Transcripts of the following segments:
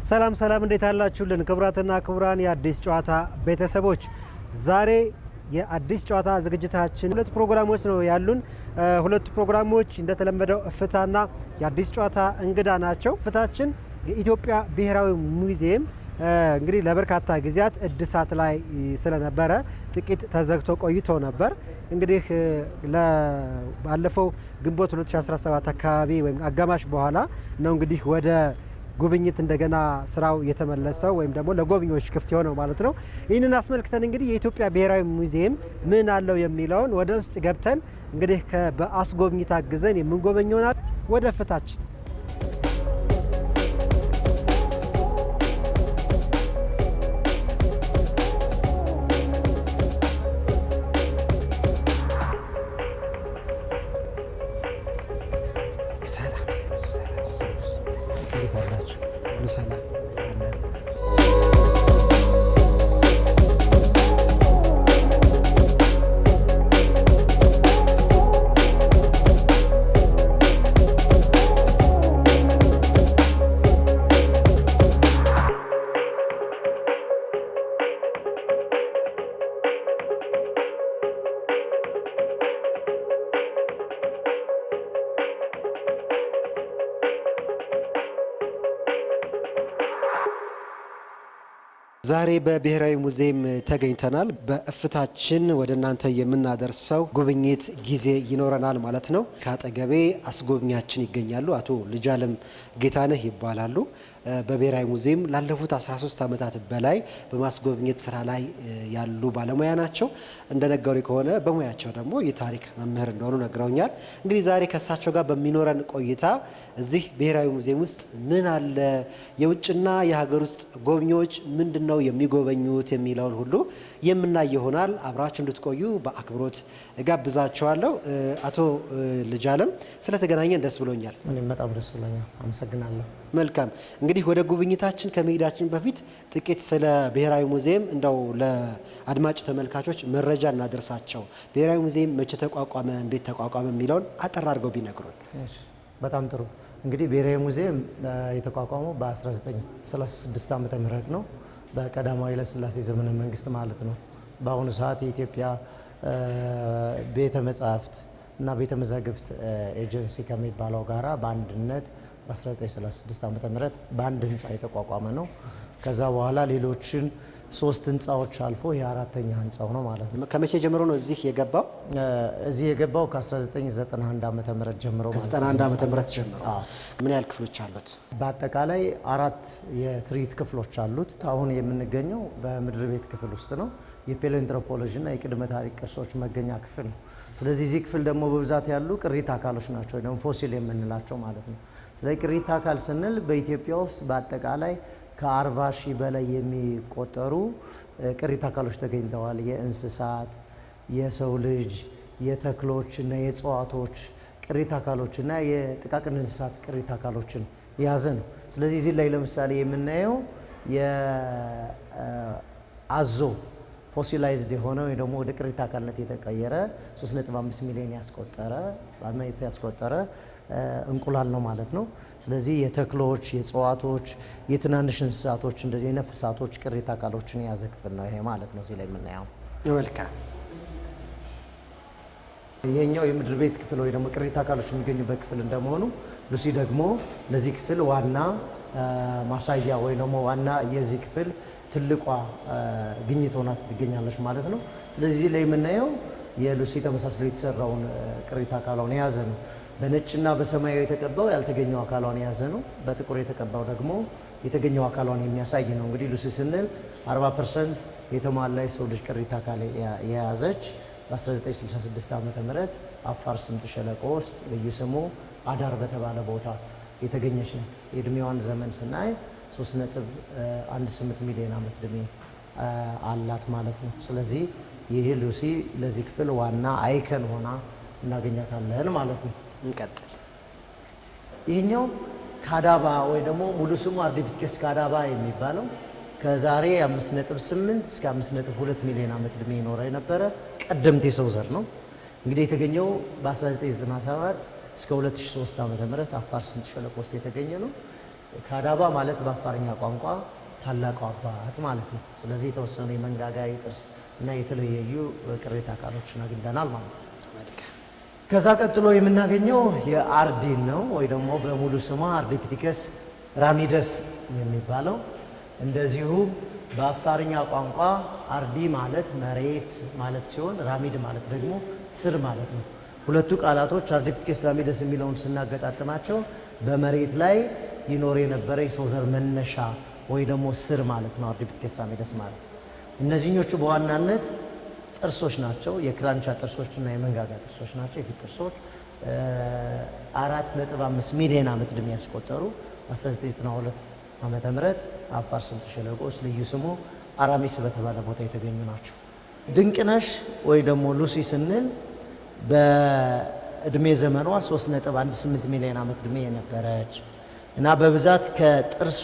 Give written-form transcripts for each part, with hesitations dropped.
ሰላም ሰላም እንዴት አላችሁልን? ክቡራትና ክቡራን የአዲስ ጨዋታ ቤተሰቦች ዛሬ የአዲስ ጨዋታ ዝግጅታችን ሁለት ፕሮግራሞች ነው ያሉን። ሁለቱ ፕሮግራሞች እንደተለመደው እፍታና የአዲስ ጨዋታ እንግዳ ናቸው። እፍታችን የኢትዮጵያ ብሔራዊ ሙዚየም እንግዲህ ለበርካታ ጊዜያት እድሳት ላይ ስለነበረ ጥቂት ተዘግቶ ቆይቶ ነበር። እንግዲህ ባለፈው ግንቦት 2017 አካባቢ ወይም አጋማሽ በኋላ ነው እንግዲህ ወደ ጉብኝት እንደገና ስራው የተመለሰው ወይም ደግሞ ለጎብኚዎች ክፍት የሆነው ማለት ነው። ይህንን አስመልክተን እንግዲህ የኢትዮጵያ ብሔራዊ ሙዚየም ምን አለው የሚለውን ወደ ውስጥ ገብተን እንግዲህ በአስጎብኚ ታግዘን የምንጎበኘውናል። ወደ እፍታችን ዛሬ በብሔራዊ ሙዚየም ተገኝተናል። በእፍታችን ወደ እናንተ የምናደርሰው ጉብኝት ጊዜ ይኖረናል ማለት ነው። ከአጠገቤ አስጎብኛችን ይገኛሉ። አቶ ልጃለም ጌታነህ ይባላሉ። በብሔራዊ ሙዚየም ላለፉት 13 ዓመታት በላይ በማስጎብኘት ስራ ላይ ያሉ ባለሙያ ናቸው። እንደነገሩ ከሆነ በሙያቸው ደግሞ የታሪክ መምህር እንደሆኑ ነግረውኛል። እንግዲህ ዛሬ ከእሳቸው ጋር በሚኖረን ቆይታ እዚህ ብሔራዊ ሙዚየም ውስጥ ምን አለ፣ የውጭና የሀገር ውስጥ ጎብኚዎች ምንድነው የሚጎበኙት የሚለውን ሁሉ የምናይ ይሆናል። አብራችሁ እንድትቆዩ በአክብሮት እጋብዛቸዋለሁ። አቶ ልጃለም ስለተገናኘን ደስ ብሎኛል። እኔም በጣም ደስ ብሎኛል። አመሰግናለሁ። መልካም እንግዲህ ወደ ጉብኝታችን ከመሄዳችን በፊት ጥቂት ስለ ብሔራዊ ሙዚየም እንደው ለአድማጭ ተመልካቾች መረጃ እናደርሳቸው። ብሔራዊ ሙዚየም መቼ ተቋቋመ፣ እንዴት ተቋቋመ የሚለውን አጠር አድርገው ቢነግሩን። በጣም ጥሩ። እንግዲህ ብሔራዊ ሙዚየም የተቋቋመው በ1936 ዓመተ ምህረት ነው። በቀዳማዊ ኃይለ ሥላሴ ዘመነ መንግስት ማለት ነው። በአሁኑ ሰዓት የኢትዮጵያ ቤተ መጻሕፍት እና ቤተ መዛግብት ኤጀንሲ ከሚባለው ጋራ በአንድነት በ1936 ዓመተ ምህረት በአንድ ህንፃ የተቋቋመ ነው። ከዛ በኋላ ሌሎችን 3 ህንፃዎች አልፎ የአራተኛ ህንፃው ነው ማለት ነው። ከመቼ ጀምሮ ነው እዚህ የገባው? እዚህ የገባው ከ1991 ዓመተ ምህረት ጀምሮ ማለት ነው። ከ91 ዓመተ ምህረት ጀምሮ። ምን ያህል ክፍሎች አሉት? በአጠቃላይ 4 የትርኢት ክፍሎች አሉት። አሁን የምንገኘው በምድር ቤት ክፍል ውስጥ ነው። የፔሌንትሮፖሎጂ እና የቅድመ ታሪክ ቅርሶች መገኛ ክፍል ነው። ስለዚህ እዚህ ክፍል ደግሞ በብዛት ያሉ ቅሪተ አካሎች ናቸው፣ ደግሞ ፎሲል የምንላቸው ማለት ነው። ስለዚህ ቅሪተ አካል ስንል በኢትዮጵያ ውስጥ በአጠቃላይ ከ40 ሺህ በላይ የሚቆጠሩ ቅሪተ አካሎች ተገኝተዋል። የእንስሳት፣ የሰው ልጅ፣ የተክሎች እና የእጽዋቶች ቅሪተ አካሎች እና የጥቃቅን እንስሳት ቅሪተ አካሎችን የያዘ ነው። ስለዚህ እዚህ ላይ ለምሳሌ የምናየው የአዞ ፎሲላይዝድ የሆነ ወይ ደግሞ ወደ ቅሪተ አካልነት የተቀየረ 3.5 ሚሊዮን ያስቆጠረ እንቁላል ነው ማለት ነው። ስለዚህ የተክሎች፣ የእጽዋቶች፣ የትናንሽ እንስሳቶች እንደዚህ የነፍሳቶች ቅሪተ አካሎችን የያዘ ክፍል ነው ይሄ ማለት ነው። እዚህ ላይ የምናየው መልካም። ይሄኛው የምድር ቤት ክፍል ወይ ደግሞ ቅሪተ አካሎች የሚገኙበት ክፍል እንደመሆኑ ሉሲ ደግሞ ለዚህ ክፍል ዋና ማሳያ ወይ ደግሞ ዋና የዚህ ክፍል ትልቋ ግኝት ሆና ትገኛለች ማለት ነው። ስለዚህ እዚህ ላይ የምናየው የሉሲ ተመሳስሎ የተሰራውን ቅሪተ አካሏን የያዘ ነው። በነጭና በሰማያዊ የተቀባው ያልተገኘው አካሏን የያዘ ነው። በጥቁር የተቀባው ደግሞ የተገኘው አካሏን የሚያሳይ ነው። እንግዲህ ሉሲ ስንል 40% የተሟላ የሰው ልጅ ቅሪተ አካል የያዘች በ1966 ዓመተ ምህረት አፋር ስምጥ ሸለቆ ውስጥ ልዩ ስሙ አዳር በተባለ ቦታ የተገኘች ናት። የእድሜዋን ዘመን ስናይ 3.18 ሚሊዮን ዓመት እድሜ አላት ማለት ነው። ስለዚህ ይህ ሉሲ ለዚህ ክፍል ዋና አይከን ሆና እናገኛታለን ማለት ነው። እንቀጥል። ይህኛው ካዳባ ወይ ደግሞ ሙሉ ስሙ አርዲፒቴከስ ካዳባ የሚባለው ከዛሬ 5.8 እስከ 5.2 ሚሊዮን ዓመት እድሜ የኖረ የነበረ ቀደምት የሰው ዘር ነው። እንግዲህ የተገኘው በ1997 እስከ 2003 ዓ.ም አፋር ስምጥ ሸለቆ ውስጥ የተገኘ ነው። ካዳባ ማለት በአፋርኛ ቋንቋ ታላቁ አባት ማለት ነው። ስለዚህ የተወሰኑ የመንጋጋ የጥርስ እና የተለያዩ ቅሪተ አካሎችን አግኝተናል ማለት ነው። ከዛ ቀጥሎ የምናገኘው የአርዲን ነው ወይ ደግሞ በሙሉ ስሟ አርዲፒቲከስ ራሚደስ የሚባለው። እንደዚሁ በአፋርኛ ቋንቋ አርዲ ማለት መሬት ማለት ሲሆን ራሚድ ማለት ደግሞ ስር ማለት ነው። ሁለቱ ቃላቶች አርዲፒቲከስ ራሚደስ የሚለውን ስናገጣጥማቸው በመሬት ላይ ይኖር የነበረ የሰው ዘር መነሻ ወይ ደግሞ ስር ማለት ነው አርዲፒቲከስ ራሚደስ ማለት። እነዚህኞቹ በዋናነት ጥርሶች ናቸው። የክራንቻ ጥርሶችና የመንጋጋ ጥርሶች ናቸው። የፊት ጥርሶች 4.5 ሚሊዮን ዓመት ዕድሜ ያስቆጠሩ 1992 ዓመተ ምህረት አፋር ስምጥ ሸለቆ ውስጥ ልዩ ስሙ አራሚስ በተባለ ቦታ የተገኙ ናቸው። ድንቅነሽ ወይ ደግሞ ሉሲ ስንል በእድሜ ዘመኗ 3.18 ሚሊዮን ዓመት ዕድሜ የነበረች እና በብዛት ከጥርሷ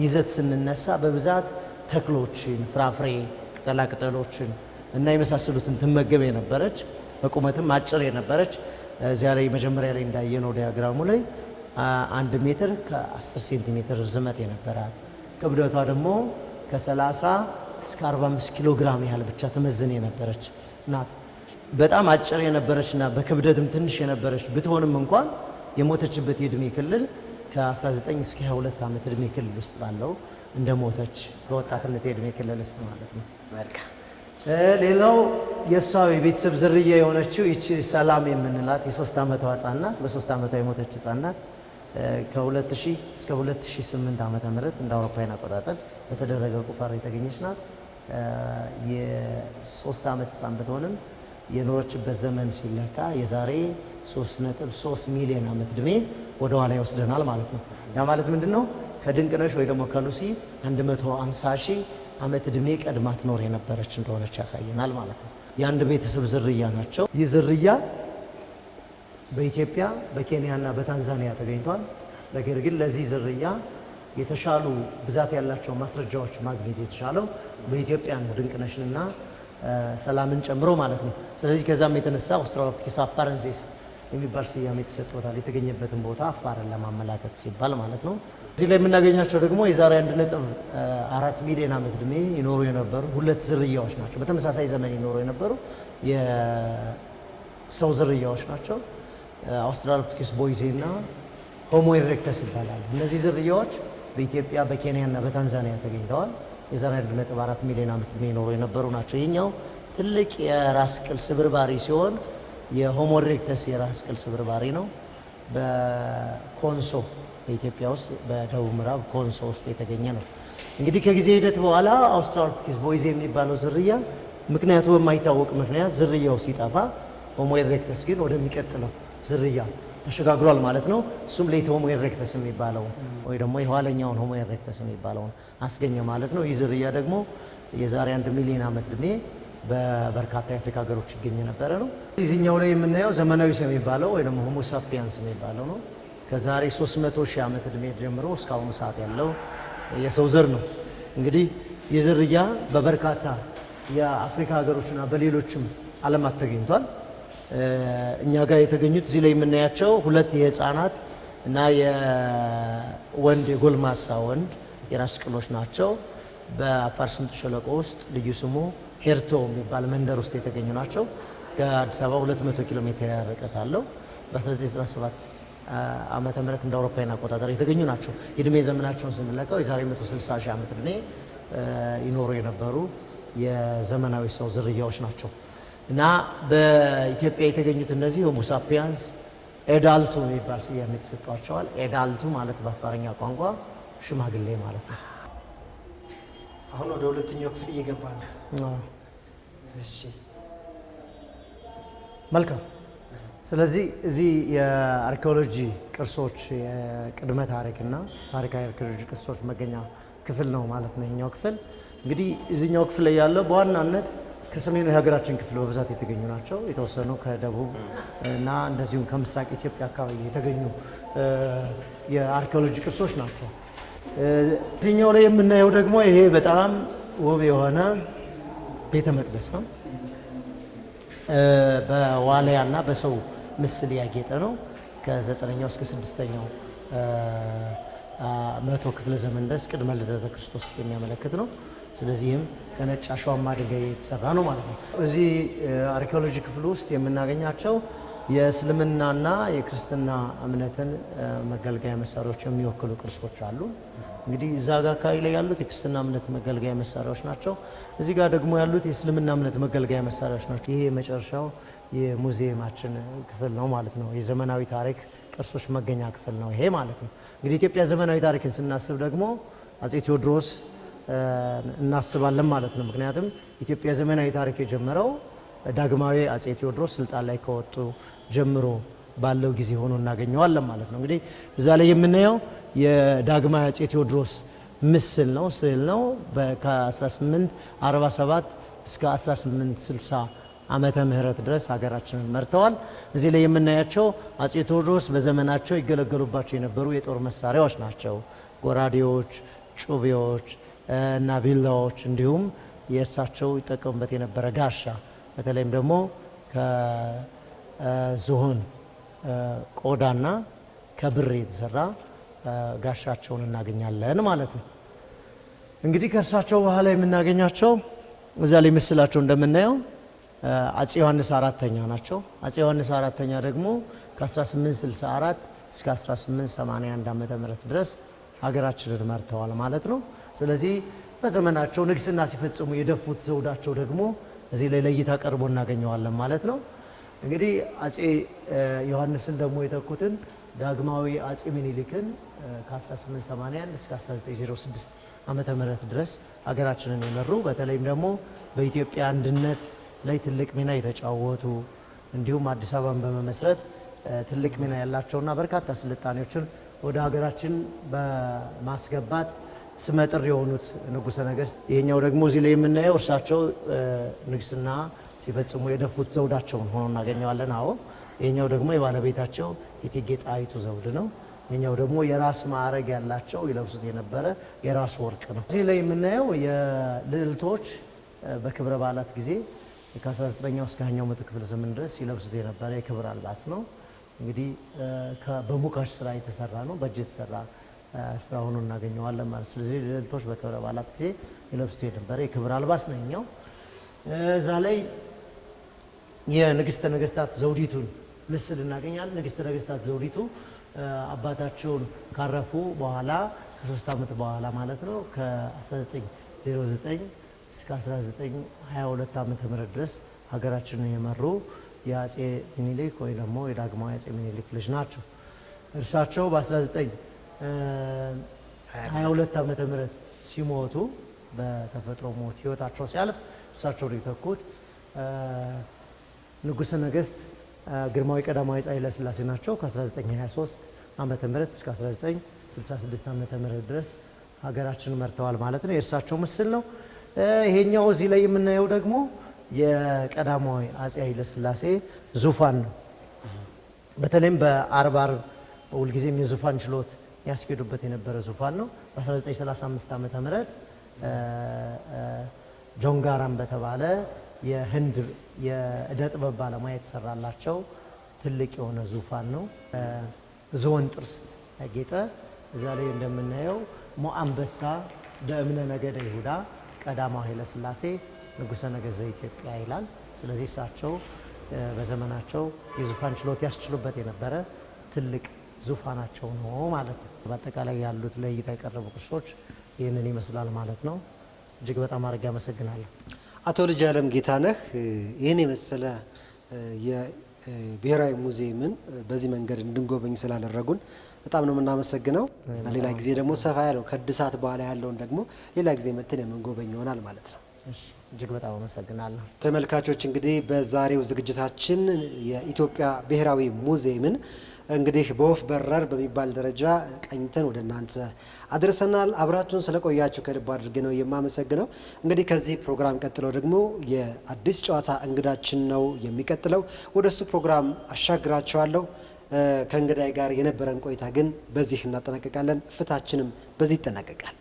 ይዘት ስንነሳ በብዛት ተክሎችን፣ ፍራፍሬ፣ ቅጠላቅጠሎችን እና የመሳሰሉትን ትመገብ የነበረች በቁመትም አጭር የነበረች እዚያ ላይ መጀመሪያ ላይ እንዳየነው ዲያግራሙ ላይ 1 ሜትር ከ10 ሴንቲሜትር ርዝመት የነበራት ክብደቷ ደግሞ ከ30 እስከ 45 ኪሎ ግራም ያህል ብቻ ትመዝን የነበረች ናት። በጣም አጭር የነበረችና በክብደትም ትንሽ የነበረች ብትሆንም እንኳን የሞተችበት የእድሜ ክልል ከ19 እስከ 22 ዓመት እድሜ ክልል ውስጥ ባለው እንደ ሞተች በወጣትነት የእድሜ ክልል ውስጥ ማለት ነው። መልካም። ሌላው የእሷ የቤተሰብ ዝርያ የሆነችው ይቺ ሰላም የምንላት የ3 ዓመቷ ሕፃን ናት። በ3 ዓመቷ የሞተች ሕፃን ናት። ከ2000 እስከ 2008 ዓመተ ምህረት እንደ አውሮፓውያን አቆጣጠር በተደረገ ቁፋሮ የተገኘች ናት። የ3 ዓመት ሕፃን ብትሆንም የኖረችበት ዘመን ሲለካ የዛሬ 3.3 ሚሊዮን ዓመት ዕድሜ ወደ ኋላ ይወስደናል ማለት ነው። ያ ማለት ምንድን ነው? ከድንቅነሽ ወይ ደግሞ ከሉሲ 150 ሺህ ዓመት ዕድሜ ቀድማ ትኖር የነበረች እንደሆነች ያሳየናል ማለት ነው። የአንድ ቤተሰብ ዝርያ ናቸው። ይህ ዝርያ በኢትዮጵያ በኬንያና በታንዛኒያ ተገኝቷል። ነገር ግን ለዚህ ዝርያ የተሻሉ ብዛት ያላቸው ማስረጃዎች ማግኘት የተሻለው በኢትዮጵያ ነው፣ ድንቅነሽንና ሰላምን ጨምሮ ማለት ነው። ስለዚህ ከዛም የተነሳ አውስትራሎፒቴከስ አፋረንሲስ የሚባል ስያሜ ተሰጥቶታል። የተገኘበትን ቦታ አፋርን ለማመላከት ሲባል ማለት ነው። እዚህ ላይ የምናገኛቸው ደግሞ የዛሬ 1.4 ሚሊዮን ዓመት ዕድሜ ይኖሩ የነበሩ ሁለት ዝርያዎች ናቸው። በተመሳሳይ ዘመን ይኖሩ የነበሩ የሰው ዝርያዎች ናቸው። አውስትራሎፒቴከስ ቦይዜ እና ሆሞ ኢሬክተስ ይባላሉ። እነዚህ ዝርያዎች በኢትዮጵያ በኬንያና በታንዛኒያ ተገኝተዋል። የዛሬ 1.4 ሚሊዮን ዓመት ዕድሜ ይኖሩ የነበሩ ናቸው። ይህኛው ትልቅ የራስ ቅል ስብርባሪ ሲሆን የሆሞ ኢሬክተስ የራስ ቅል ስብርባሪ ነው። በኮንሶ በኢትዮጵያ ውስጥ በደቡብ ምዕራብ ኮንሶ ውስጥ የተገኘ ነው። እንግዲህ ከጊዜ ሂደት በኋላ አውስትራሎፒቴከስ ቦይዜ የሚባለው ዝርያ ምክንያቱ በማይታወቅ ምክንያት ዝርያው ሲጠፋ፣ ሆሞ ኢሬክተስ ግን ወደሚቀጥለው ዝርያ ተሸጋግሯል ማለት ነው። እሱም ሌት ሆሞ ኢሬክተስ የሚባለው ወይ ደግሞ የኋለኛውን ሆሞ ኢሬክተስ የሚባለውን አስገኘ ማለት ነው። ይህ ዝርያ ደግሞ የዛሬ 1 ሚሊዮን ዓመት ዕድሜ በበርካታ የአፍሪካ ሀገሮች ይገኝ የነበረ ነው። እዚህኛው ላይ የምናየው ዘመናዊ ሰው የሚባለው ወይ ደግሞ ሆሞ ሳፒያንስ የሚባለው ነው። ከዛሬ 300 ሺህ ዓመት ዕድሜ ጀምሮ እስካሁኑ ሰዓት ያለው የሰው ዘር ነው። እንግዲህ ይህ ዝርያ በበርካታ የአፍሪካ ሀገሮችና በሌሎችም ዓለማት ተገኝቷል። እኛ ጋር የተገኙት እዚህ ላይ የምናያቸው ሁለት የህፃናት እና የወንድ የጎልማሳ ወንድ የራስ ቅሎች ናቸው። በአፋር ስምጥ ሸለቆ ውስጥ ልዩ ስሙ ሄርቶ የሚባል መንደር ውስጥ የተገኙ ናቸው። ከአዲስ አበባ 200 ኪሎ ሜትር ርቀት አለው። በ1997 ዓመተ ምህረት እንደ አውሮፓውያን አቆጣጠር የተገኙ ናቸው። የእድሜ ዘመናቸውን ስንለካው የዛሬ 160 ሺህ ዓመት ዕድሜ ይኖሩ የነበሩ የዘመናዊ ሰው ዝርያዎች ናቸው እና በኢትዮጵያ የተገኙት እነዚህ ሆሞ ሳፒያንስ ኤዳልቱ የሚባል ስያሜ ተሰጥቷቸዋል። ኤዳልቱ ማለት በአፋርኛ ቋንቋ ሽማግሌ ማለት ነው። አሁን ወደ ሁለተኛው ክፍል እየገባን ነው። እሺ መልካም። ስለዚህ እዚህ የአርኪኦሎጂ ቅርሶች የቅድመ ታሪክና ታሪካዊ አርኪኦሎጂ ቅርሶች መገኛ ክፍል ነው ማለት ነው። ይሄኛው ክፍል እንግዲህ እዚህኛው ክፍል ላይ ያለው በዋናነት ከሰሜኑ የሀገራችን ክፍል በብዛት የተገኙ ናቸው። የተወሰኑ ከደቡብ እና እንደዚሁም ከምስራቅ ኢትዮጵያ አካባቢ የተገኙ የአርኪኦሎጂ ቅርሶች ናቸው። እዚህኛው ላይ የምናየው ደግሞ ይሄ በጣም ውብ የሆነ ቤተ መቅደስ ነው። በዋልያና በሰው ምስል ያጌጠ ነው። ከ9ኛው እስከ 6ኛው መቶ ክፍለ ዘመን ድረስ ቅድመ ልደተ ክርስቶስ የሚያመለክት ነው። ስለዚህም ከነጭ አሸዋማ ድንጋይ የተሰራ ነው ማለት ነው። እዚህ አርኪኦሎጂ ክፍል ውስጥ የምናገኛቸው የእስልምናና የክርስትና እምነትን መገልገያ መሳሪያዎች የሚወክሉ ቅርሶች አሉ። እንግዲህ እዛ ጋር አካባቢ ላይ ያሉት የክርስትና እምነት መገልገያ መሳሪያዎች ናቸው። እዚህ ጋር ደግሞ ያሉት የእስልምና እምነት መገልገያ መሳሪያዎች ናቸው። ይሄ የመጨረሻው የሙዚየማችን ክፍል ነው ማለት ነው። የዘመናዊ ታሪክ ቅርሶች መገኛ ክፍል ነው ይሄ ማለት ነው። እንግዲህ ኢትዮጵያ ዘመናዊ ታሪክን ስናስብ ደግሞ አጼ ቴዎድሮስ እናስባለን ማለት ነው። ምክንያቱም ኢትዮጵያ ዘመናዊ ታሪክ የጀመረው ዳግማዊ አጼ ቴዎድሮስ ስልጣን ላይ ከወጡ ጀምሮ ባለው ጊዜ ሆኖ እናገኘዋለን ማለት ነው። እንግዲህ እዛ ላይ የምናየው የዳግማዊ አጼ ቴዎድሮስ ምስል ነው፣ ስዕል ነው። ከ1847 እስከ 1860 ዓመተ ምህረት ድረስ ሀገራችንን መርተዋል። እዚህ ላይ የምናያቸው አጼ ቴዎድሮስ በዘመናቸው ይገለገሉባቸው የነበሩ የጦር መሳሪያዎች ናቸው። ጎራዴዎች፣ ጩቤዎች እና ቢላዎች እንዲሁም የእርሳቸው ይጠቀሙበት የነበረ ጋሻ በተለይም ደግሞ ከዝሆን ቆዳና ከብር የተሰራ ጋሻቸውን እናገኛለን ማለት ነው። እንግዲህ ከእርሳቸው በኋላ የምናገኛቸው እዛ ላይ ምስላቸው እንደምናየው አጼ ዮሐንስ አራተኛ ናቸው። አጼ ዮሐንስ አራተኛ ደግሞ ከ1864 እስከ 1881 ዓመተ ምህረት ድረስ ሀገራችንን መርተዋል ማለት ነው። ስለዚህ በዘመናቸው ንግስና ሲፈጽሙ የደፉት ዘውዳቸው ደግሞ እዚህ ላይ ለእይታ ቀርቦ እናገኘዋለን ማለት ነው። እንግዲህ አጼ ዮሐንስን ደግሞ የተኩትን ዳግማዊ አጼ ምኒልክን ከ1881 እስከ 1906 ዓመተ ምህረት ድረስ ሀገራችንን የመሩ በተለይም ደግሞ በኢትዮጵያ አንድነት ላይ ትልቅ ሚና የተጫወቱ እንዲሁም አዲስ አበባን በመመስረት ትልቅ ሚና ያላቸውና በርካታ ስልጣኔዎችን ወደ ሀገራችን በማስገባት ስመጥር የሆኑት ንጉሠ ነገሥት። ይሄኛው ደግሞ እዚህ ላይ የምናየው እርሳቸው ንግስና ሲፈጽሙ የደፉት ዘውዳቸውን ሆኖ እናገኘዋለን። አዎ ይሄኛው ደግሞ የባለቤታቸው የእቴጌ ጣይቱ ዘውድ ነው። ይሄኛው ደግሞ የራስ ማዕረግ ያላቸው ይለብሱት የነበረ የራስ ወርቅ ነው። እዚህ ላይ የምናየው የልዕልቶች በክብረ በዓላት ጊዜ ከ19ኛው እስከ 20ኛው መቶ ክፍለ ዘመን ድረስ ይለብሱት የነበረ የክብር አልባስ ነው። እንግዲህ በሙካሽ ስራ የተሰራ ነው፣ በእጅ የተሰራ ስራ ሆኖ እናገኘዋለን ማለት። ስለዚህ ልዕልቶች በክብረ በዓላት ጊዜ ይለብሱት የነበረ የክብር አልባስ ነው ይኸኛው። እዛ ላይ የንግስተ ነገስታት ዘውዲቱን ምስል እናገኛለን። ንግስተ ነገስታት ዘውዲቱ አባታቸውን ካረፉ በኋላ ከ3 ዓመት በኋላ ማለት ነው ከ1909 እስከ 1922 ዓመተ ምህረት ድረስ ሀገራችንን የመሩ የአጼ ምኒልክ ወይ ደግሞ የዳግማዊ አጼ ምኒልክ ልጅ ናቸው። እርሳቸው በ1922 ዓመተ ምህረት ሲሞቱ በተፈጥሮ ሞት ህይወታቸው ሲያልፍ እርሳቸውን የተኩት ንጉሠ ነገሥት ግርማዊ ቀዳማዊ ኃይለ ሥላሴ ናቸው። ከ1923 ዓመተ ምህረት እስከ 1966 ዓመተ ምህረት ድረስ ሀገራችንን መርተዋል ማለት ነው። የእርሳቸው ምስል ነው። ይሄኛው እዚህ ላይ የምናየው ደግሞ የቀዳማዊ አጼ ኃይለ ሥላሴ ዙፋን ነው። በተለይም በአርብ ሁልጊዜም የዙፋን ችሎት ያስኬዱበት የነበረ ዙፋን ነው። በ1935 ዓመተ ምህረት ጆንጋራም በተባለ የህንድ የእደ ጥበብ ባለሙያ የተሰራላቸው ትልቅ የሆነ ዙፋን ነው። ዝሆን ጥርስ ያጌጠ እዛ ላይ እንደምናየው ሞአንበሳ በእምነ ነገደ ይሁዳ ቀዳማዊ ኃይለ ሥላሴ ንጉሠ ነገሥት ዘኢትዮጵያ ይላል። ስለዚህ እሳቸው በዘመናቸው የዙፋን ችሎት ያስችሉበት የነበረ ትልቅ ዙፋናቸው ነው ማለት ነው። በአጠቃላይ ያሉት ለእይታ የቀረቡ ቅርሶች ይህንን ይመስላል ማለት ነው። እጅግ በጣም አድርጌ አመሰግናለሁ። አቶ ልጅአለም ጌታነህ ይህን የመሰለ የብሔራዊ ሙዚየምን በዚህ መንገድ እንድንጎበኝ ስላደረጉን በጣም ነው የምናመሰግነው። በሌላ ጊዜ ደግሞ ሰፋ ያለው ከእድሳት በኋላ ያለውን ደግሞ ሌላ ጊዜ መተን የምንጎበኝ ይሆናል ማለት ነው። እጅግ በጣም አመሰግናለሁ። ተመልካቾች እንግዲህ በዛሬው ዝግጅታችን የኢትዮጵያ ብሔራዊ ሙዚየምን እንግዲህ በወፍ በረር በሚባል ደረጃ ቀኝተን ወደ እናንተ አድርሰናል። አብራችሁን ስለቆያችሁ ከልብ አድርጌ ነው የማመሰግነው። እንግዲህ ከዚህ ፕሮግራም ቀጥለው ደግሞ የአዲስ ጨዋታ እንግዳችን ነው የሚቀጥለው። ወደ እሱ ፕሮግራም አሻግራቸዋለሁ። ከእንግዳይ ጋር የነበረን ቆይታ ግን በዚህ እናጠናቀቃለን። ፍታችንም በዚህ ይጠናቀቃል።